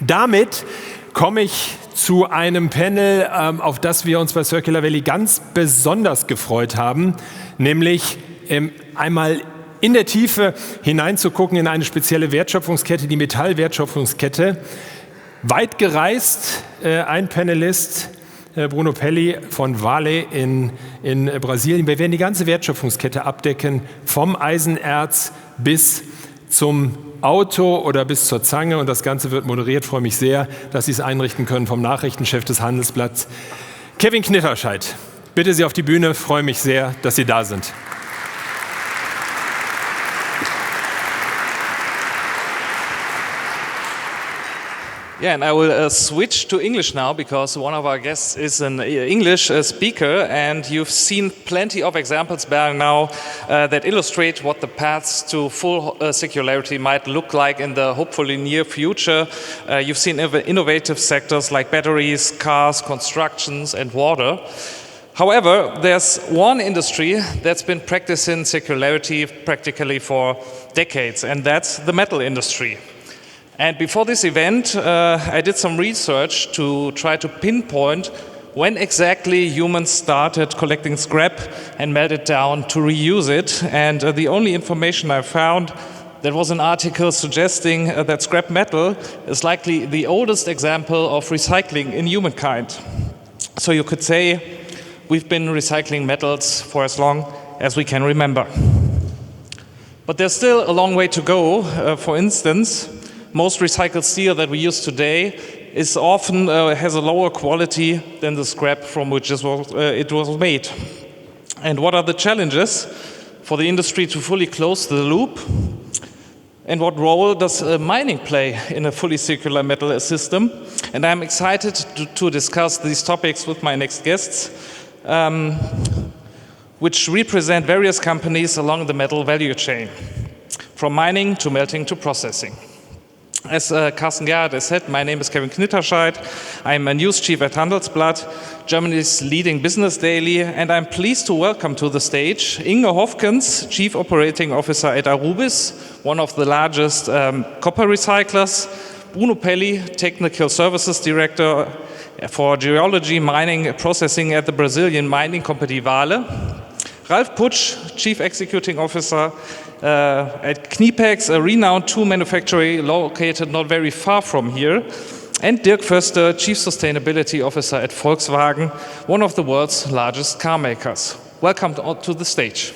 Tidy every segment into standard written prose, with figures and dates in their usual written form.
Damit komme ich zu einem Panel, auf das wir uns bei Circular Valley ganz besonders gefreut haben, nämlich einmal in der Tiefe hineinzugucken in eine spezielle Wertschöpfungskette, die Metallwertschöpfungskette. Weit gereist, ein Panelist, Bruno Pelli von Vale in Brasilien. Wir werden die ganze Wertschöpfungskette abdecken, vom Eisenerz bis zum Auto oder bis zur Zange, und das Ganze wird moderiert. Ich freue mich sehr, dass Sie es einrichten können vom Nachrichtenchef des Handelsblatts, Kevin Knitterscheid. Bitte Sie auf die Bühne, ich freue mich sehr, dass Sie da sind. Yeah, and I will switch to English now because one of our guests is an English speaker, and you've seen plenty of examples by now that illustrate what the paths to full circularity might look like in the hopefully near future. You've seen innovative sectors like batteries, cars, constructions, and water. However, there's one industry that's been practicing circularity practically for decades, and that's the metal industry. And before this event, I did some research to try to pinpoint when exactly humans started collecting scrap and melt it down to reuse it. And the only information I found, there was an article suggesting that scrap metal is likely the oldest example of recycling in humankind. So you could say we've been recycling metals for as long as we can remember. But there's still a long way to go. For instance, most recycled steel that we use today is often has a lower quality than the scrap from which it was made. And what are the challenges for the industry to fully close the loop? And what role does mining play in a fully circular metal system? And I'm excited to discuss these topics with my next guests, which represent various companies along the metal value chain, from mining to melting to processing. As Carsten Gerhardt has said, my name is Kevin Knitterscheid. I'm a news chief at Handelsblatt, Germany's leading business daily, and I'm pleased to welcome to the stage Inge Hofkens, Chief Operating Officer at Arubis, one of the largest copper recyclers, Bruno Pelli, Technical Services Director for Geology, Mining, Processing at the Brazilian mining company Vale, Ralf Putsch, Chief Executing Officer at Knipex, a renowned tool manufacturer located not very far from here, and Dirk Förster, Chief Sustainability Officer at Volkswagen, one of the world's largest car makers. Welcome to the stage.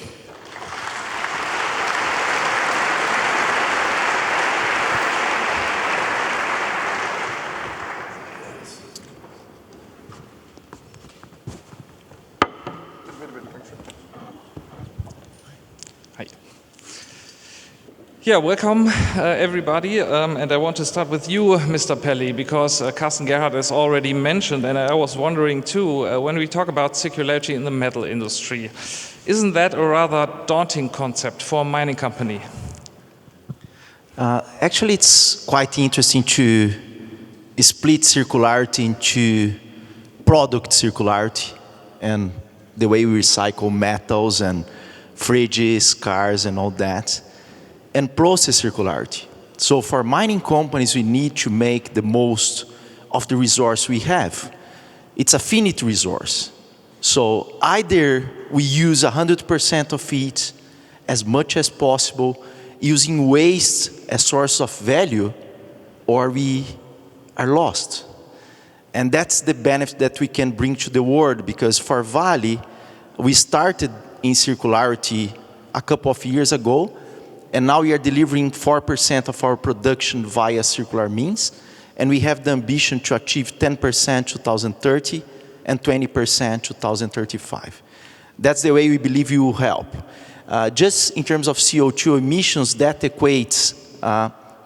Yeah, welcome everybody, and I want to start with you, Mr. Pelli, because Carsten Gerhardt has already mentioned, and I was wondering too, when we talk about circularity in the metal industry, isn't that a rather daunting concept for a mining company? Actually, it's quite interesting to split circularity into product circularity and the way we recycle metals and fridges, cars, and all that, and process circularity. So for mining companies, we need to make the most of the resource we have. It's a finite resource. So either we use 100% of it as much as possible, using waste as source of value, or we are lost. And that's the benefit that we can bring to the world, because for Vale, we started in circularity a couple of years ago, and now we are delivering 4% of our production via circular means, and we have the ambition to achieve 10% 2030 and 20% 2035. That's the way we believe we will help. Just in terms of CO2 emissions, that equates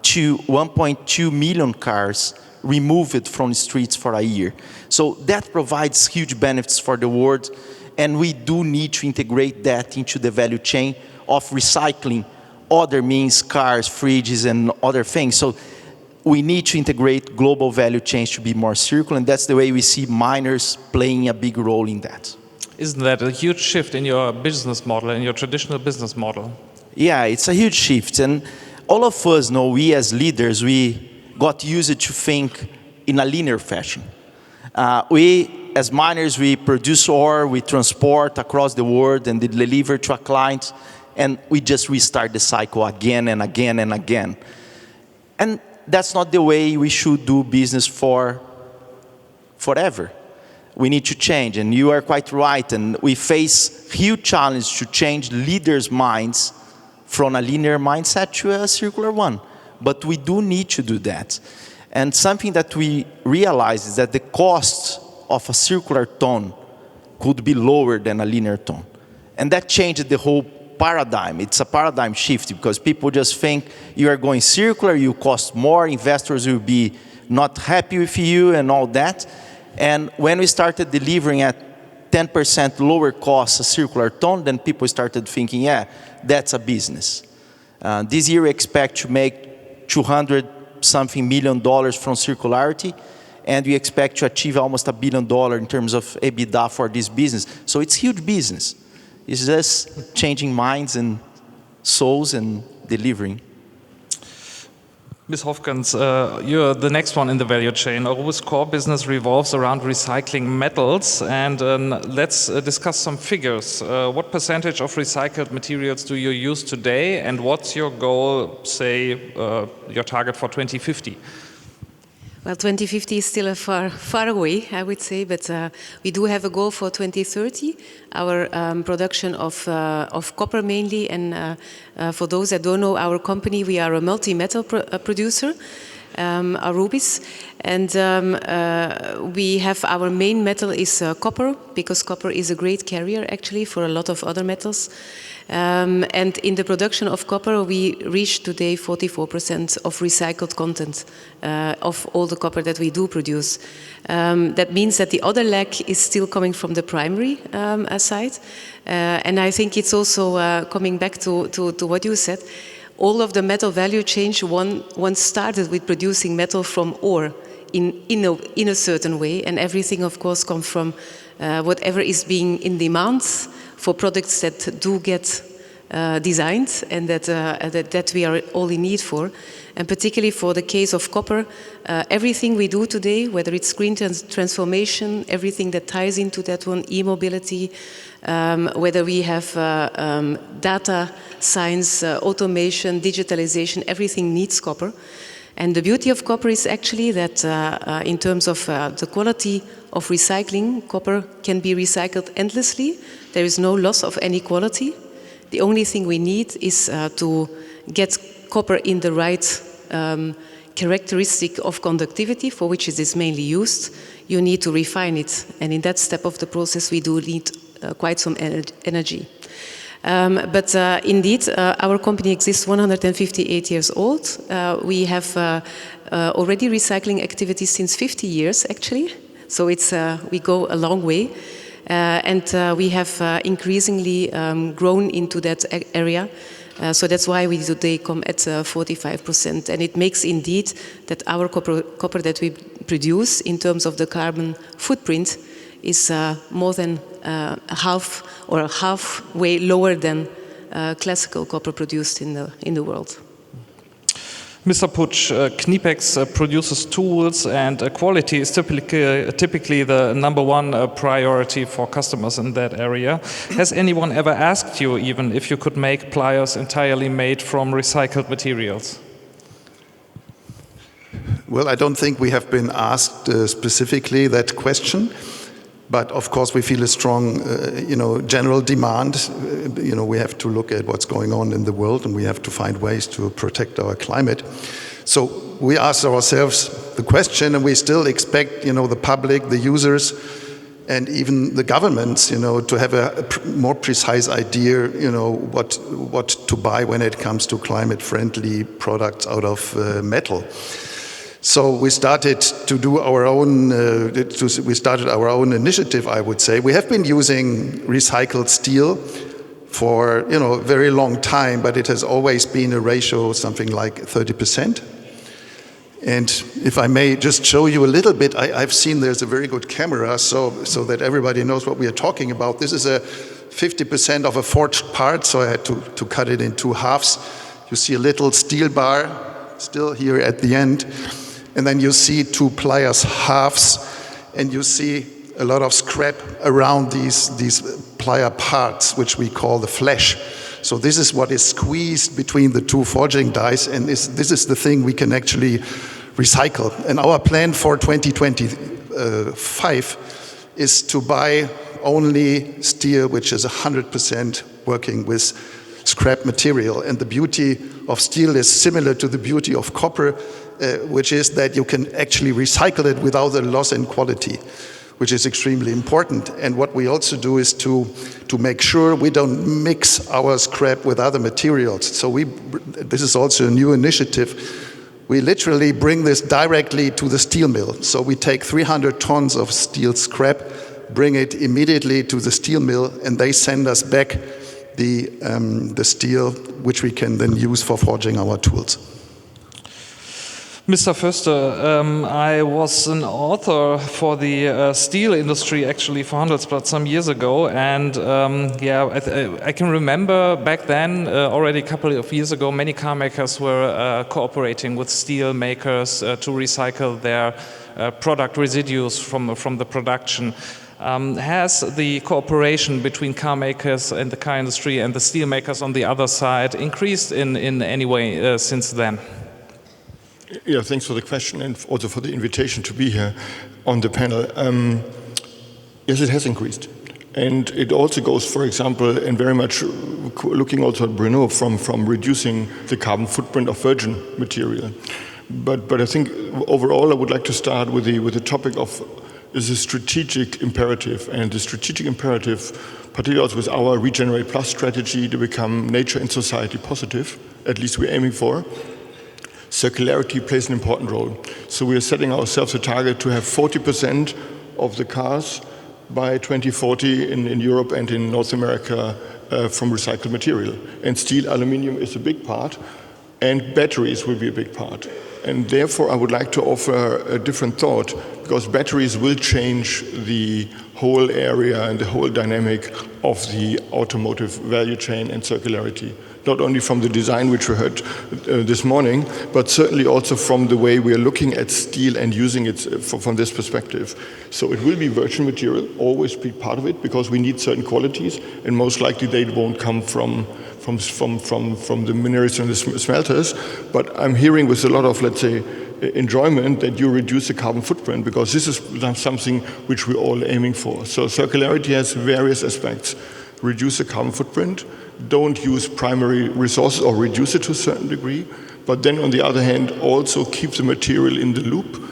to 1.2 million cars removed from the streets for a year. So that provides huge benefits for the world, and we do need to integrate that into the value chain of recycling other means, cars, fridges, and other things. So we need to integrate global value chains to be more circular, and that's the way we see miners playing a big role in that. Isn't that a huge shift in your business model, in your traditional business model? Yeah, it's a huge shift, and all of us know, we as leaders, we got used to think in a linear fashion. We, as miners, we produce ore, we transport across the world and deliver to a client, and we just restart the cycle again and again and again. And that's not the way we should do business forever. We need to change, and you are quite right, and we face huge challenge to change leaders' minds from a linear mindset to a circular one. But we do need to do that. And something that we realize is that the cost of a circular ton could be lower than a linear ton. And that changed the whole paradigm. It's a paradigm shift because people just think you are going circular, you cost more, investors will be not happy with you and all that. And when we started delivering at 10% lower cost a circular ton, then people started thinking, yeah, that's a business. This year we expect to make $200-something million from circularity, and we expect to achieve almost $1 billion in terms of EBITDA for this business. So it's huge business. It's just changing minds and souls and delivering. Ms. Hofkens, you're the next one in the value chain. Aruba's core business revolves around recycling metals, and let's discuss some figures. What percentage of recycled materials do you use today, and what's your goal, say, your target for 2050? Well, 2050 is still far away, I would say, but we do have a goal for 2030. Our production of copper mainly, and for those that don't know our company, we are a multi-metal producer, Arubis, and we have our main metal is copper, because copper is a great carrier actually for a lot of other metals. And in the production of copper, we reach today 44% of recycled content of all the copper that we do produce. That means that the other leg is still coming from the primary side. And I think it's also coming back to what you said. All of the metal value chain once started with producing metal from ore in a certain way. And everything, of course, comes from whatever is being in demand for products that do get designed and that we are all in need for. And particularly for the case of copper, everything we do today, whether it's green transformation, everything that ties into that one, e-mobility, whether we have data science, automation, digitalization, everything needs copper. And the beauty of copper is actually that in terms of the quality of recycling, copper can be recycled endlessly. There is no loss of any quality. The only thing we need is to get copper in the right characteristic of conductivity for which it is mainly used. You need to refine it. And in that step of the process, we do need quite some energy. But indeed, our company exists 158 years old. We have already recycling activities since 50 years, actually. So we go a long way. And we have increasingly grown into that area. So that's why we today come at 45%. And it makes indeed that our copper that we produce in terms of the carbon footprint is more than half or halfway lower than classical copper produced in the world. Mr. Putsch, Knipex produces tools, and quality is typically the #1 priority for customers in that area. Has anyone ever asked you even if you could make pliers entirely made from recycled materials? Well, I don't think we have been asked specifically that question. But of course, we feel a strong, general demand. We have to look at what's going on in the world, and we have to find ways to protect our climate. So we ask ourselves the question, and we still expect, the public, the users, and even the governments, to have a more precise idea, what to buy when it comes to climate-friendly products out of metal. So we started to do our own. We started our own initiative, I would say. We have been using recycled steel for a very long time, but it has always been a ratio something like 30%. And if I may just show you a little bit, I've seen there's a very good camera, so that everybody knows what we are talking about. This is a 50% of a forged part, so I had to cut it in two halves. You see a little steel bar still here at the end. And then you see two pliers halves, and you see a lot of scrap around these plier parts, which we call the flesh. So this is what is squeezed between the two forging dies, and this is the thing we can actually recycle. And our plan for 2025 is to buy only steel which is 100% working with scrap material. And the beauty of steel is similar to the beauty of copper, which is that you can actually recycle it without a loss in quality, which is extremely important. And what we also do is to make sure we don't mix our scrap with other materials. So this is also a new initiative. We literally bring this directly to the steel mill. So we take 300 tons of steel scrap, bring it immediately to the steel mill, and they send us back the steel, which we can then use for forging our tools. Mr. Förster, I was an author for the steel industry actually for Handelsblatt some years ago, and I can remember back then, already a couple of years ago, many car makers were cooperating with steel makers to recycle their product residues from the production. Has the cooperation between car makers and the car industry and the steel makers on the other side increased in any way since then? Yeah, thanks for the question and also for the invitation to be here on the panel. Yes, it has increased. And it also goes, for example, and very much looking also at Bruno from reducing the carbon footprint of virgin material. But I think overall I would like to start with the topic of is a strategic imperative. And the strategic imperative, particularly also with our Regenerate Plus strategy to become nature and society positive, at least we're aiming for, circularity plays an important role. So we are setting ourselves a target to have 40% of the cars by 2040 in Europe and in North America from recycled material. And steel, aluminium is a big part, and batteries will be a big part. And therefore I would like to offer a different thought, because batteries will change the whole area and the whole dynamic of the automotive value chain and circularity. Not only from the design, which we heard this morning, but certainly also from the way we are looking at steel and using it from this perspective. So it will be virgin material, always be part of it, because we need certain qualities, and most likely they won't come from the minerals and the smelters. But I'm hearing with a lot of, let's say, enjoyment that you reduce the carbon footprint, because this is something which we're all aiming for. So circularity has various aspects. Reduce the carbon footprint, don't use primary resources or reduce it to a certain degree, but then on the other hand also keep the material in the loop,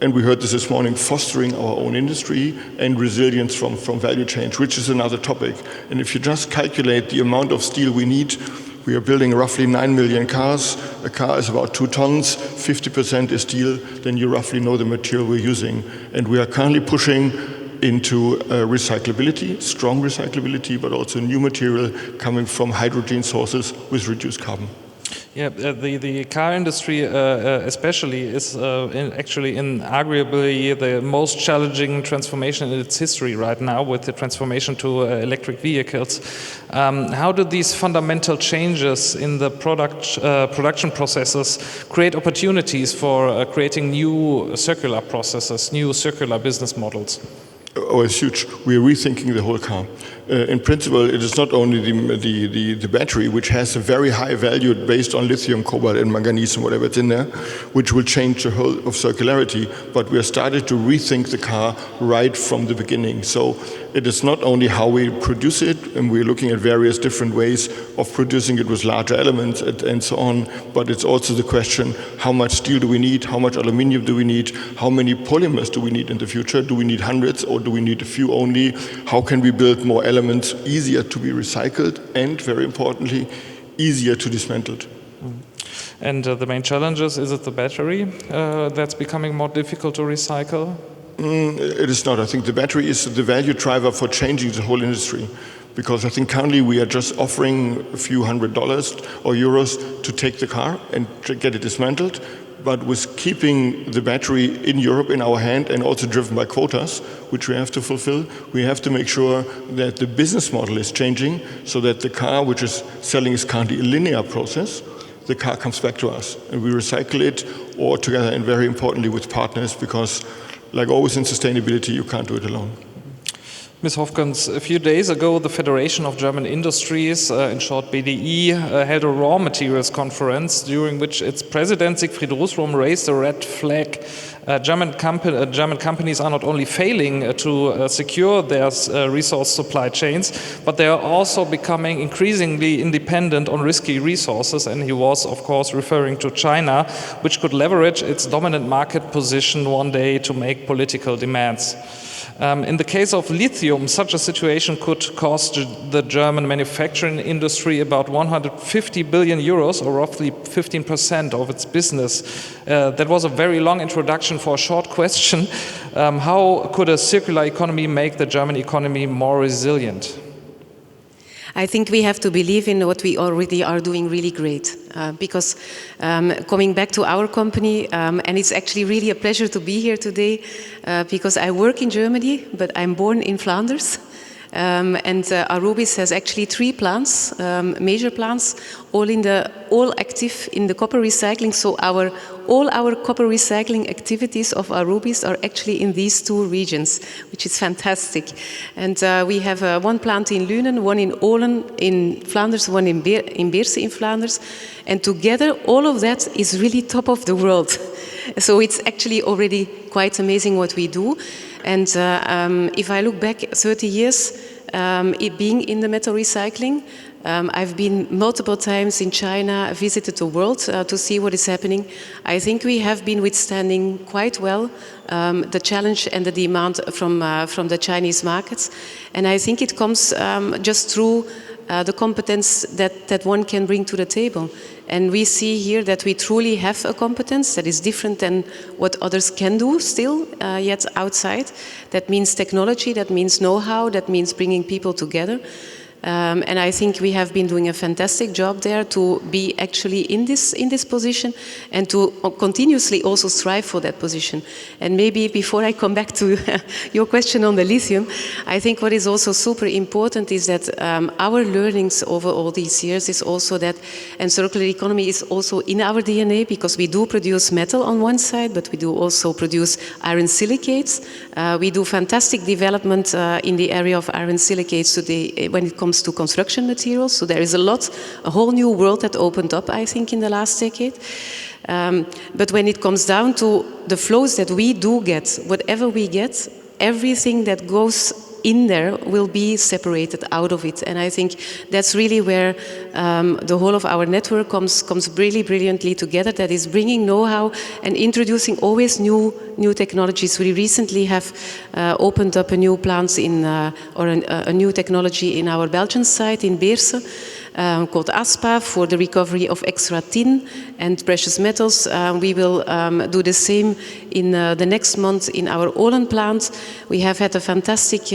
and we heard this morning, fostering our own industry and resilience from value chains, which is another topic. And if you just calculate the amount of steel we need, we are building roughly 9 million cars. A car is about 2 tons, 50% is steel, then you roughly know the material we're using. And we are currently pushing into recyclability, strong recyclability, but also new material coming from hydrogen sources with reduced carbon. Yeah, the car industry especially is actually in arguably the most challenging transformation in its history right now, with the transformation to electric vehicles. How do these fundamental changes in the production processes create opportunities for creating new circular processes, new circular business models? Oh, it's huge. We are rethinking the whole car. In principle, it is not only the battery, which has a very high value based on lithium, cobalt, and manganese, and whatever it's in there, which will change the whole of circularity, but we are starting to rethink the car right from the beginning. So it is not only how we produce it, and we're looking at various different ways of producing it with larger elements and so on, but it's also the question, how much steel do we need, how much aluminium do we need, how many polymers do we need in the future, do we need hundreds or do we need a few only, how can we build more elements easier to be recycled and, very importantly, easier to dismantle. And the main challenges, is it the battery that's becoming more difficult to recycle? It is not. I think the battery is the value driver for changing the whole industry, because I think currently we are just offering a few $100s or euros to take the car and to get it dismantled. But with keeping the battery in Europe in our hand and also driven by quotas, which we have to fulfill, we have to make sure that the business model is changing so that the car which is selling is currently a linear process. The car comes back to us and we recycle it or together, and very importantly with partners, because like always in sustainability, you can't do it alone. Ms. Hofkens, a few days ago, the Federation of German Industries, in short BDI, held a raw materials conference during which its president, Siegfried Rußrum, raised a red flag. German companies are not only failing to secure their resource supply chains, but they are also becoming increasingly independent on risky resources. And he was, of course, referring to China, which could leverage its dominant market position one day to make political demands. In the case of lithium, such a situation could cost the German manufacturing industry about 150 billion euros, or roughly 15% of its business. That was a very long introduction for a short question. How could a circular economy make the German economy more resilient? I think we have to believe in what we already are doing really great. Because coming back to our company, and it's actually really a pleasure to be here today, because I work in Germany, but I'm born in Flanders. And Arubis has actually 3 plants, major plants, all active in the copper recycling. So all our copper recycling activities of Arubis are actually in these 2 regions, which is fantastic. And we have 1 plant in Lunen, 1 in Olen in Flanders, 1 in Beerse in Flanders. And together, all of that is really top of the world. So it's actually already quite amazing what we do. And if I look back 30 years, it being in the metal recycling, I've been multiple times in China, visited the world to see what is happening. I think we have been withstanding quite well the challenge and the demand from the Chinese markets. And I think it comes just through the competence that one can bring to the table. And we see here that we truly have a competence that is different than what others can do still yet outside. That means technology, that means know-how, that means bringing people together. And I think we have been doing a fantastic job there to be actually in this position and to continuously also strive for that position. And maybe before I come back to your question on the lithium, I think what is also super important is that our learnings over all these years is also that, and circular economy is also in our DNA, because we do produce metal on one side, but we do also produce iron silicates. We do fantastic development in the area of iron silicates today when it comes to construction materials. So there is a whole new world that opened up, I think, in the last decade. But when it comes down to the flows that we do get, whatever we get, everything that goes in there will be separated out of it. And I think that's really where the whole of our network comes really brilliantly together. That is bringing know-how and introducing always new technologies. We recently have opened up a new plant or a new technology in our Belgian site in Beerse, called ASPA, for the recovery of extra tin and precious metals. We will do the same in the next month in our Olen plant. We have had a fantastic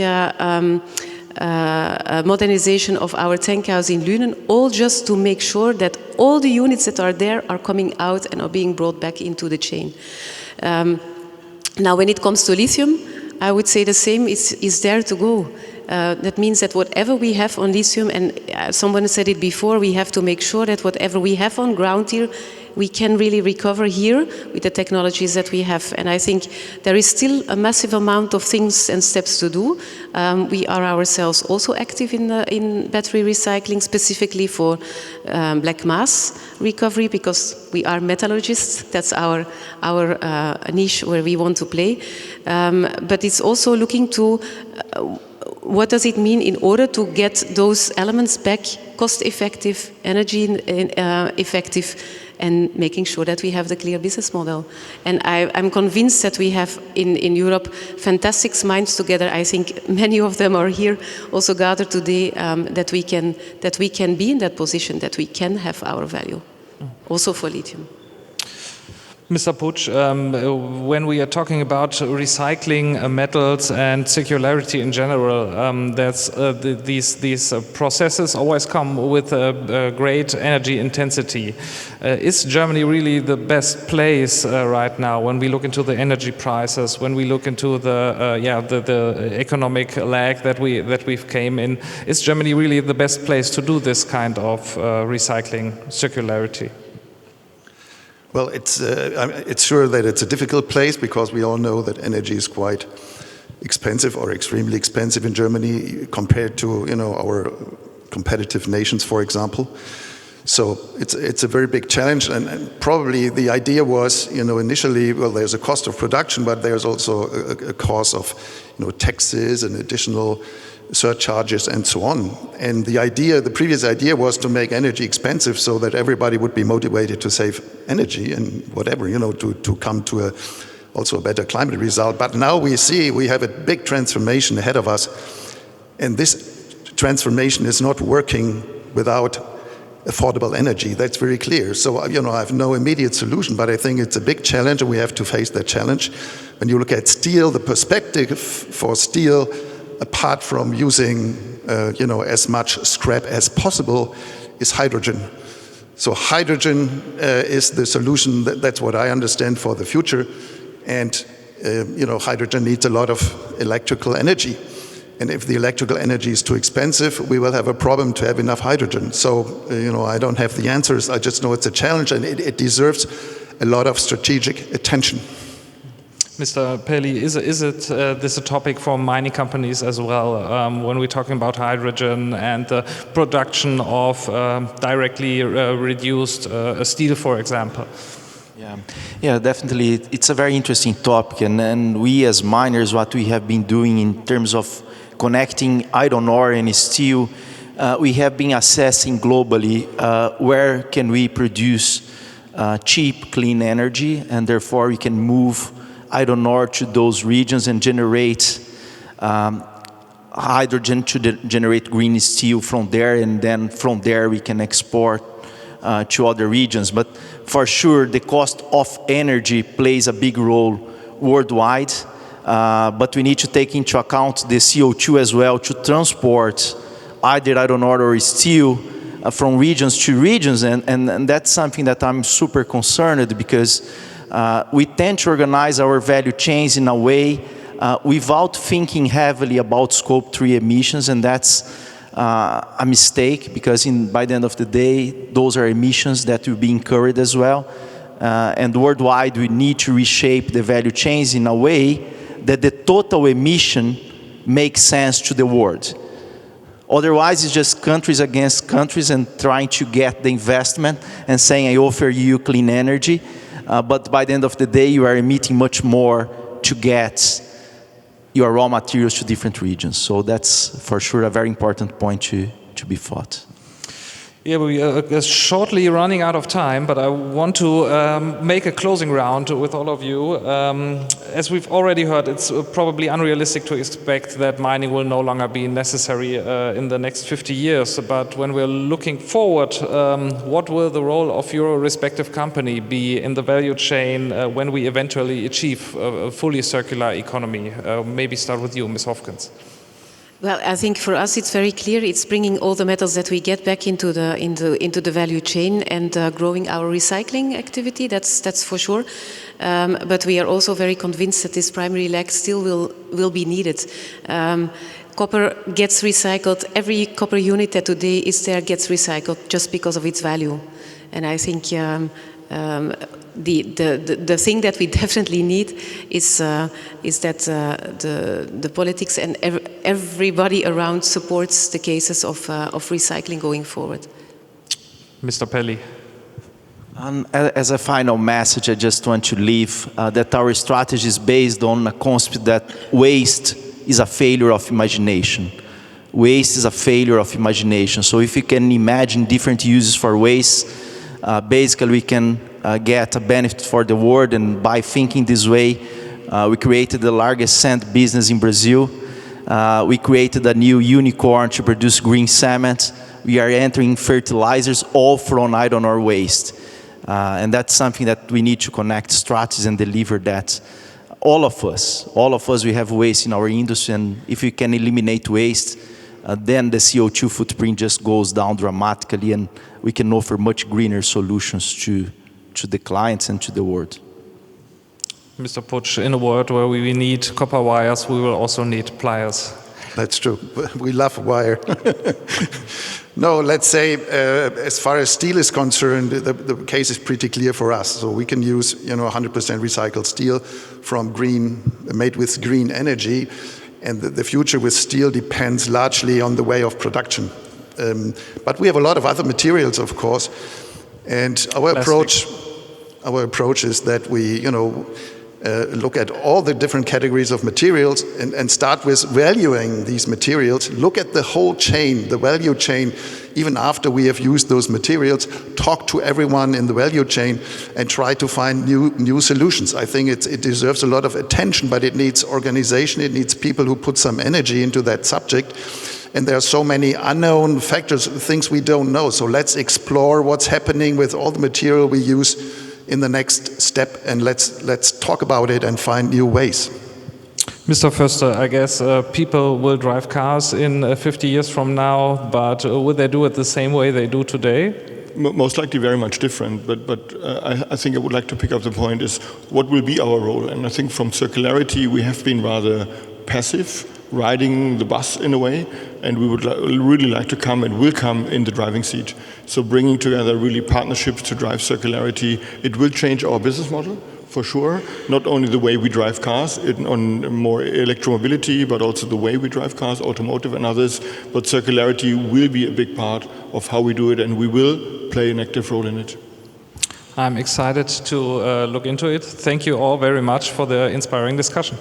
modernization of our tank house in Lunen, all just to make sure that all the units that are there are coming out and are being brought back into the chain. Now, when it comes to lithium, I would say the same is there to go. That means that whatever we have on lithium, and someone said it before, we have to make sure that whatever we have on ground here, we can really recover here with the technologies that we have. And I think there is still a massive amount of things and steps to do. We are ourselves also active in battery recycling, specifically for black mass recovery, because we are metallurgists. That's our niche where we want to play. But it's also looking to what does it mean in order to get those elements back cost-effective, energy effective, and making sure that we have the clear business model. And I'm convinced that we have in Europe fantastic minds together. I think many of them are here also gathered today, that we can be in that position, that we can have our value, also for lithium. Mr. Puch, when we are talking about recycling metals and circularity in general, these processes always come with a great energy intensity. Is Germany really the best place right now when we look into the energy prices, when we look into the economic lag that we've came in? Is Germany really the best place to do this kind of recycling, circularity? Well, it's sure that it's a difficult place because we all know that energy is quite expensive or extremely expensive in Germany compared to our competitive nations, for example. So it's a very big challenge, and probably the idea was, initially, well, there's a cost of production, but there's also a cost of, taxes and additional surcharges and so on. And the previous idea was to make energy expensive so that everybody would be motivated to save energy and whatever, to come to also a better climate result. But now we see we have a big transformation ahead of us, and this transformation is not working without affordable energy. That's very clear. So, I have no immediate solution, but I think it's a big challenge, and we have to face that challenge. When you look at steel, the perspective for steel, apart from using, as much scrap as possible, is hydrogen. So hydrogen is the solution. That's what I understand for the future. And, hydrogen needs a lot of electrical energy. And if the electrical energy is too expensive, we will have a problem to have enough hydrogen. So, I don't have the answers. I just know it's a challenge, and it deserves a lot of strategic attention. Mr. Pelli, is this a topic for mining companies as well, when we're talking about hydrogen and the production of directly reduced steel, for example? Yeah, definitely. It's a very interesting topic, and we as miners, what we have been doing in terms of connecting iron ore and steel, we have been assessing globally where can we produce cheap, clean energy, and therefore we can move iron ore to those regions and generate hydrogen to generate green steel from there, and then from there we can export to other regions. But for sure, the cost of energy plays a big role worldwide, but we need to take into account the CO2 as well to transport either iron ore or steel from regions to regions, and that's something that I'm super concerned because we tend to organize our value chains in a way without thinking heavily about Scope 3 emissions, and that's a mistake because by the end of the day, those are emissions that will be incurred as well. And worldwide, we need to reshape the value chains in a way that the total emission makes sense to the world. Otherwise, it's just countries against countries and trying to get the investment and saying, I offer you clean energy. But by the end of the day, you are emitting much more to get your raw materials to different regions. So that's for sure a very important point to be thought. Yeah, we are shortly running out of time, but I want to make a closing round with all of you. As we've already heard, it's probably unrealistic to expect that mining will no longer be necessary in the next 50 years. But when we're looking forward, what will the role of your respective company be in the value chain when we eventually achieve a fully circular economy? Maybe start with you, Ms. Hofkens. Well, I think for us it's very clear. It's bringing all the metals that we get back into the value chain and growing our recycling activity. That's for sure. But we are also very convinced that this primary lag still will be needed. Copper gets recycled. Every copper unit that today is there gets recycled just because of its value. And I think the thing that we definitely need is that the politics and everybody around supports the cases of recycling going forward. Mr. Pelli. As a final message, I just want to leave that our strategy is based on a concept that waste is a failure of imagination. Waste is a failure of imagination. So if you can imagine different uses for waste, basically we can get a benefit for the world, and by thinking this way, we created the largest sand business in Brazil. We created a new unicorn to produce green cement. We are entering fertilizers all from iron ore waste. And that's something that we need to connect strategies and deliver that. All of us, we have waste in our industry, and if we can eliminate waste, then the CO2 footprint just goes down dramatically, and we can offer much greener solutions to the clients and to the world. Mr. Putsch, in a world where we need copper wires, we will also need pliers. That's true. We love wire. No, let's say as far as steel is concerned, the case is pretty clear for us. So we can use 100% recycled steel from made with green energy, and the future with steel depends largely on the way of production. But we have a lot of other materials, of course, and our approach is that we look at all the different categories of materials and start with valuing these materials, look at the whole chain, the value chain, even after we have used those materials, talk to everyone in the value chain and try to find new solutions. I think it deserves a lot of attention, but it needs organization, it needs people who put some energy into that subject. And there are so many unknown factors, things we don't know. So let's explore what's happening with all the material we use in the next step, and let's talk about it and find new ways. Mr. Förster, I guess people will drive cars in 50 years from now, but will they do it the same way they do today? Most likely very much different, but I think I would like to pick up the point is what will be our role? And I think from circularity we have been rather passive, riding the bus in a way, and we would really like to come and will come in the driving seat. So bringing together really partnerships to drive circularity, it will change our business model for sure, not only the way we drive cars on more electromobility, but also the way we drive cars, automotive and others, but circularity will be a big part of how we do it, and we will play an active role in it. I'm excited to look into it. Thank you all very much for the inspiring discussion.